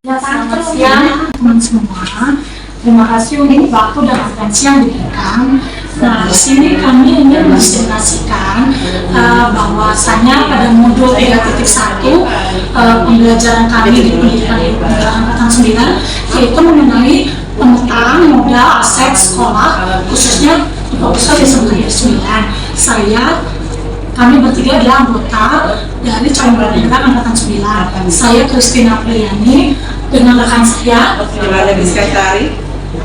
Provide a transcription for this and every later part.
Ya, selamat siang teman semua. Terima kasih untuk waktu dan atensi yang diberikan. Nah, di sini kami ingin mensimulasikan bahwasanya pada modul 3.1 pembelajaran kami di pendidikan angkatan 9 yaitu mengenai pemetaan modal aset sekolah khususnya difokuskan di SMK 9. Kami bertiga adalah anggota dari calon pimpinan angkatan 9. Saya Christina Priyani dengan rekan saya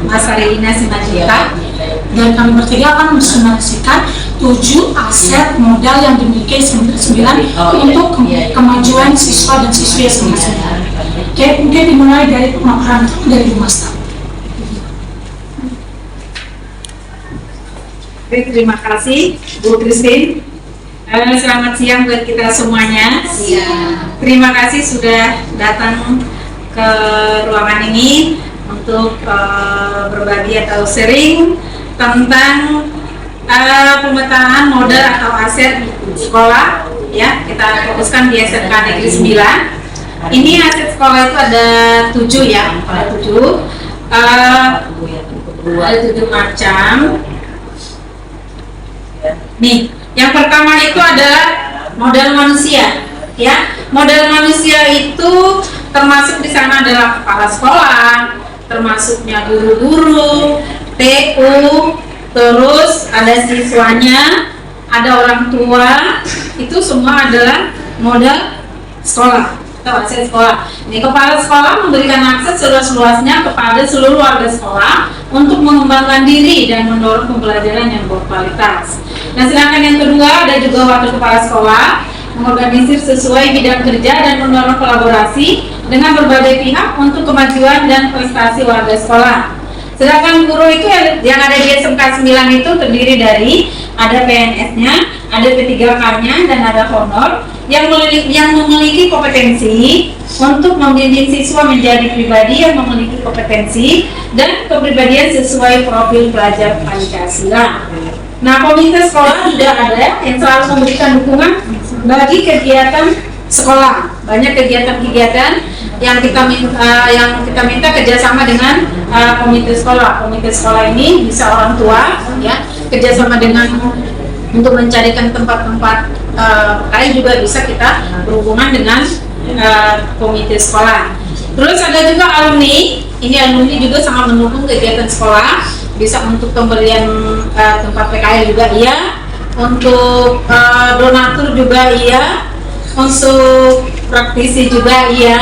Mas Arina Simanjuntak, dan kami bertiga akan mensimulasikan 7 aset modal yang dimiliki SMK 9 untuk kemajuan siswa dan siswi SMK 9. Oke, mungkin dimulai dari pemaparan dari Bu Master. Oke, terima kasih Bu Christine. Selamat siang buat kita semuanya. Terima kasih sudah datang ke ruangan ini untuk berbagi atau sharing tentang pemetaan modal atau aset sekolah. Ya, kita fokuskan di SMK Negeri 9. Ini aset sekolah itu ada 7 ya, ada 7 macam. Nih, yang pertama itu adalah modal manusia, ya. Modal manusia itu termasuk di sana adalah kepala sekolah, termasuknya guru-guru, TU, terus ada siswanya, ada orang tua, itu semua adalah modal sekolah atau aset sekolah. Ini kepala sekolah memberikan akses seluas-luasnya kepada seluruh warga sekolah untuk mengembangkan diri dan mendorong pembelajaran yang berkualitas. Nah, sedangkan yang kedua ada juga wakil kepala sekolah mengorganisir sesuai bidang kerja dan mendorong kolaborasi dengan berbagai pihak untuk kemajuan dan prestasi warga sekolah. Sedangkan guru itu yang ada di SMK 9 itu terdiri dari ada PNS-nya, ada P3K-nya, dan ada honor yang memiliki kompetensi untuk membimbing siswa menjadi pribadi yang memiliki kompetensi dan kepribadian sesuai profil pelajar Pancasila. Nah, komite sekolah juga ada yang selalu memberikan dukungan bagi kegiatan sekolah. Banyak kegiatan-kegiatan yang kita minta kerjasama dengan komite sekolah. Komite sekolah ini bisa orang tua, ya, kerjasama dengan untuk mencarikan tempat-tempat lain juga bisa kita berhubungan dengan komite sekolah. Terus ada juga alumni. Ini alumni juga sangat mendukung kegiatan sekolah. Bisa untuk pemberian tempat PKL juga iya, untuk donatur juga iya, untuk praktisi juga iya,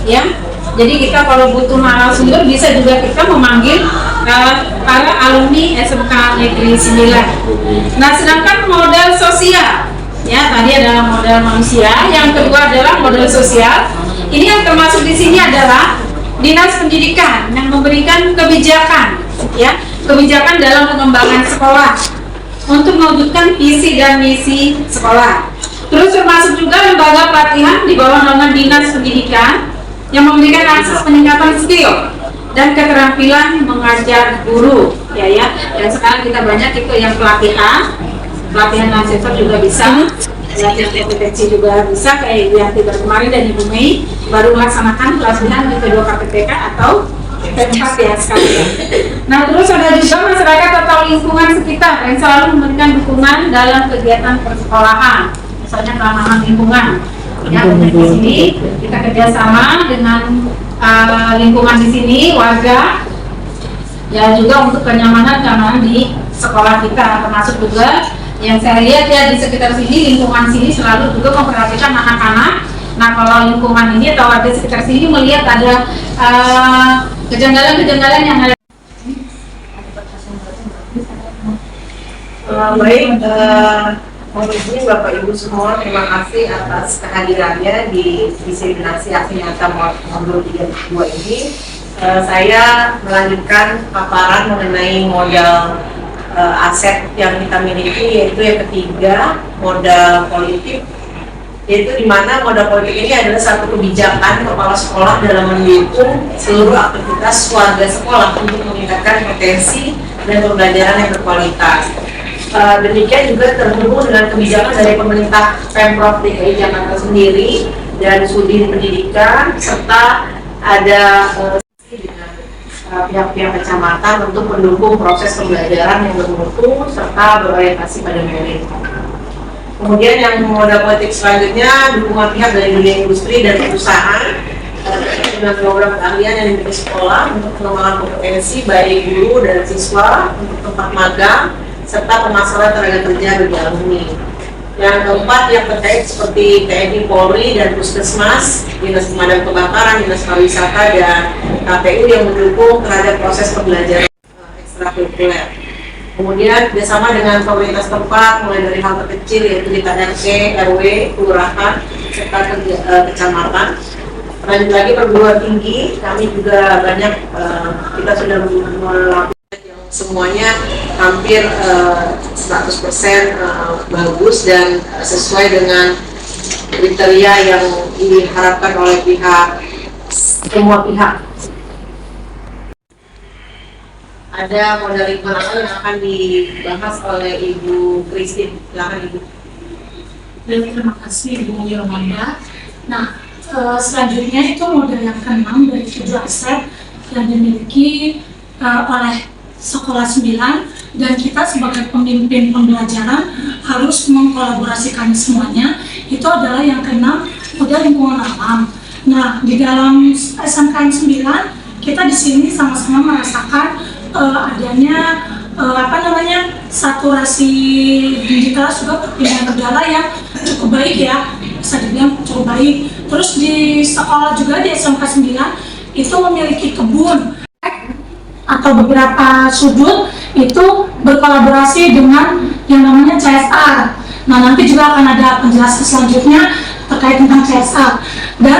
ya. Jadi kita kalau butuh narasumber bisa juga kita memanggil para alumni SMK Negeri 9. Nah, sedangkan modal sosial, ya, tadi adalah modal manusia, yang kedua adalah modal sosial. Ini yang termasuk di sini adalah Dinas Pendidikan yang memberikan kebijakan, ya, kebijakan dalam pengembangan sekolah untuk mewujudkan visi dan misi sekolah. Terus termasuk juga lembaga pelatihan di bawah naungan Dinas Pendidikan yang memberikan akses peningkatan skill dan keterampilan mengajar guru, ya. Dan sekarang kita banyak itu yang pelatihan asesor juga bisa, pelatihan kompetensi juga bisa, kayak yang tidak kemarin dan Ibu Mei baru melaksanakan pelatihan di kedua KPTK atau P4 ya sekalian. Nah, terus ada juga masyarakat atau lingkungan sekitar yang selalu memberikan dukungan dalam kegiatan persekolahan, misalnya keamanan lingkungan. Ya, di sini kita kerjasama dengan lingkungan di sini, warga, ya, juga untuk keamanan di sekolah kita, termasuk juga yang saya lihat ya di sekitar sini, lingkungan sini selalu juga memperhatikan anak-anak. Nah, kalau lingkungan ini atau warga sekitar sini melihat ada kejanggalan-kejanggalan yang ada. Baik, mohon izin Bapak Ibu semua, terima kasih atas kehadirannya di diseminasi aksi nyata modul 32 ini. Saya melanjutkan paparan mengenai modal aset yang kita miliki, yaitu yang ketiga, modal politik, yaitu di mana modal politik ini adalah satu kebijakan kepala sekolah dalam mendukung seluruh aktivitas warga sekolah untuk meningkatkan potensi dan pembelajaran yang berkualitas. Demikian juga terhubung dengan kebijakan dari pemerintah Pemprov DKI Jakarta sendiri dan Sudin Pendidikan serta ada dengan pihak-pihak kecamatan untuk mendukung proses pembelajaran yang bermutu serta berorientasi pada merit. Kemudian yang modal politik selanjutnya, dukungan pihak dari dunia industri dan perusahaan dengan program keahlian yang dimiliki sekolah untuk pengembangan kompetensi baik guru dan siswa untuk tempat magang serta pemasaran tenaga kerja bagi alumni. Yang keempat yang terkait seperti TNI, Polri, dan Puskesmas, Dinas Pemadam Kebakaran, Dinas Pariwisata, dan KPU yang mendukung terhadap proses pembelajaran ekstrakurikuler. Kemudian bersama dengan pemerintah setempat mulai dari hal terkecil yaitu di RT, RW, kelurahan, serta kecamatan. Lanjut lagi perguruan tinggi, kami juga banyak kita sudah melakukan yang semuanya hampir 100% bagus dan sesuai dengan kriteria yang diharapkan oleh semua pihak. Ada modal lingkungan yang akan dibahas oleh Ibu Christine. Silakan Ibu. Terima kasih Ibu Yolanda. Nah, selanjutnya itu modal yang ke-6 dari 7 aset yang dimiliki oleh Sekolah 9, dan kita sebagai pemimpin pembelajaran harus mengkolaborasikan semuanya. Itu adalah yang ke-6, modal lingkungan alam. Nah, di dalam SMKN 9 kita di sini sama-sama merasakan adanya saturasi digital juga perpindahan udara yang cukup baik ya, bisa dibilang cukup baik. Terus di sekolah juga di SMK 9 itu memiliki kebun atau beberapa sudut itu berkolaborasi dengan yang namanya CSR. Nah, nanti juga akan ada penjelasan selanjutnya terkait tentang CSR. Dan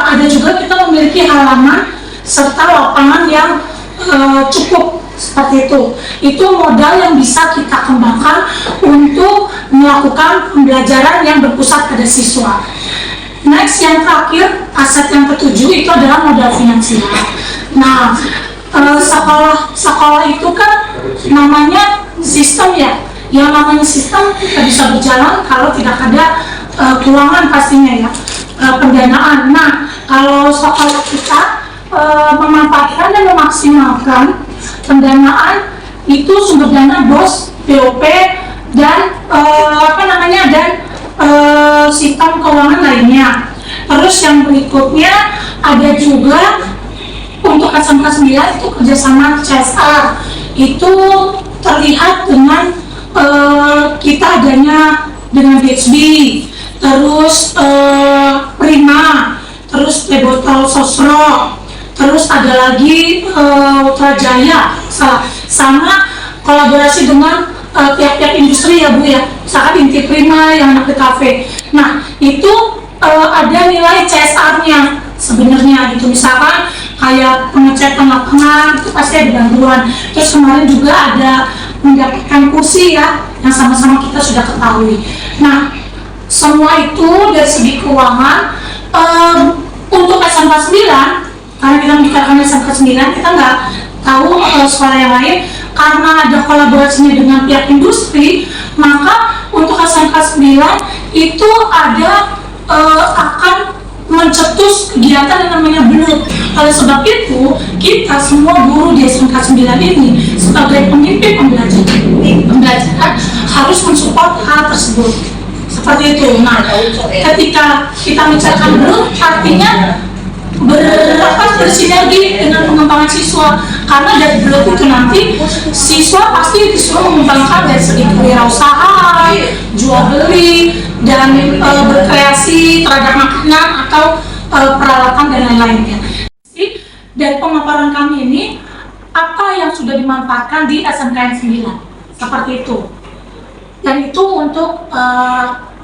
ada juga kita memiliki halaman serta lapangan yang cukup seperti itu. Itu modal yang bisa kita kembangkan untuk melakukan pembelajaran yang berpusat pada siswa. Next, yang terakhir, aset yang ke-7 itu adalah modal finansial. Nah, sekolah itu kan namanya sistem ya. Yang namanya sistem tidak bisa berjalan kalau tidak ada keuangan pastinya ya, pendanaan. Nah, kalau sekolah kita memanfaatkan dan memaksimalkan pendanaan itu sumber dana BOS, BOP, dan sistem keuangan lainnya. Terus yang berikutnya ada juga untuk SMK 9 itu kerjasama CSR. Itu terlihat dengan kita adanya dengan BHB, terus Prima, terus Botol Sosro, terus ada lagi Ultrajaya, sama kolaborasi dengan pihak-pihak industri ya Bu ya, misalkan Inti Prima yang anak di kafe. Nah itu ada nilai CSR-nya sebenarnya gitu, misalkan kayak pengecekan lapangan itu pasti ada bantuan. Terus kemarin juga ada mendapatkan kursi ya, yang sama-sama kita sudah ketahui. Nah semua itu dari segi keuangan untuk SMK 9, karena kita membicarakan SMK 9, kita nggak tahu sekolah yang lain, karena ada kolaborasinya dengan pihak industri, maka untuk SMK 9 itu ada akan mencetus kegiatan yang namanya BENUT. Oleh sebab itu, kita semua guru di SMK 9 ini sebagai pemimpin pembelajaran harus mensupport hal tersebut. Seperti itu. Nah, ketika kita membicarakan BENUT, artinya bersinergi dengan pengembangan siswa, karena dari BENUT itu nanti siswa pasti disuruh mengembangkan dari segi kewirausahaan, jual beli, dan berkreasi terhadap makanan atau peralatan dan lain-lainnya. Dari pemaparan kami ini, apa yang sudah dimanfaatkan di SMKN 9 seperti itu, dan itu untuk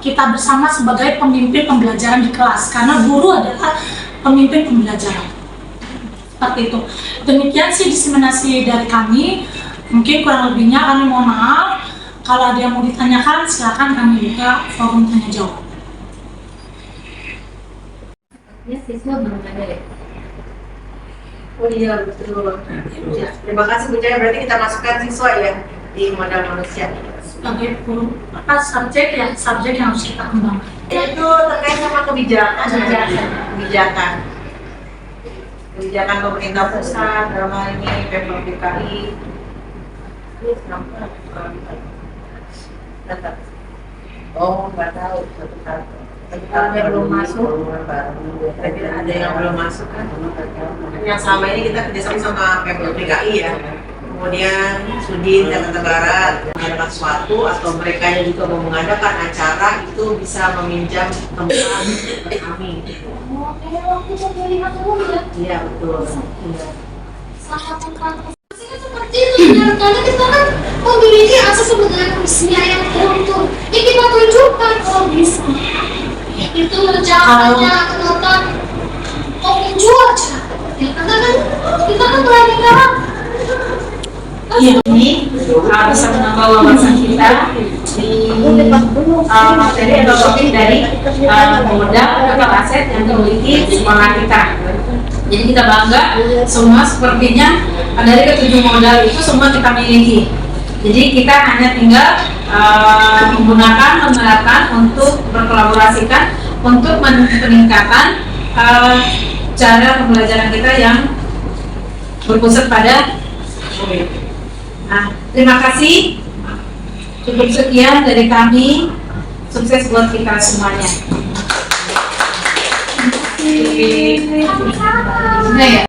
kita bersama sebagai pemimpin pembelajaran di kelas, karena guru adalah pemimpin pembelajaran. Seperti itu. Demikian sih diseminasi dari kami. Mungkin kurang lebihnya kami mohon maaf. Kalau ada yang mau ditanyakan, silakan kami buka forum tanya jawab. Ya, siswa belum ada ya? Oh iya, betul. Ya, terima kasih Bu Jaya. Berarti kita masukkan siswa ya di modal manusia. Sebagai subjek yang harus kita kembangkan. Itu terkait sama kebijakan. kebijakan pemerintah pusat dalam hal ini Pemprov DKI. Oh, nggak tahu satu-satu. Kalau yang belum masuk, tapi ada yang belum masuk kan? Yang selama ini kita kerjasama sama Pemprov DKI ya. Kemudian Sudin Jakarta Barat mengadakan sesuatu atau mereka yang juga mau mengadakan acara itu bisa meminjam tempat kami. Oh, kayak waktu pemilihan umum ya. Iya betul. Iya. Sangat membantu. Maksudnya seperti itu ya, karena kita kan memiliki akses sebenarnya resmi yang teruntur. Ya kita tunjukkan kalau bisa. Itu jangan hanya kelihatan pengunjung aja. Ya karena kan kita kan berani kan. Iya, ini bisa menambah wawasan kita di materi atau topik dari modal atau aset yang dimiliki sekolah kita. Jadi kita bangga semua sepertinya dari ketujuh modal itu semua kita miliki. Jadi kita hanya tinggal menggunakan, menerapkan untuk berkolaborasikan untuk peningkatan cara pembelajaran kita yang berpusat pada murid. Nah, terima kasih. Cukup sekian dari kami. Sukses buat kita semuanya. Terima kasih.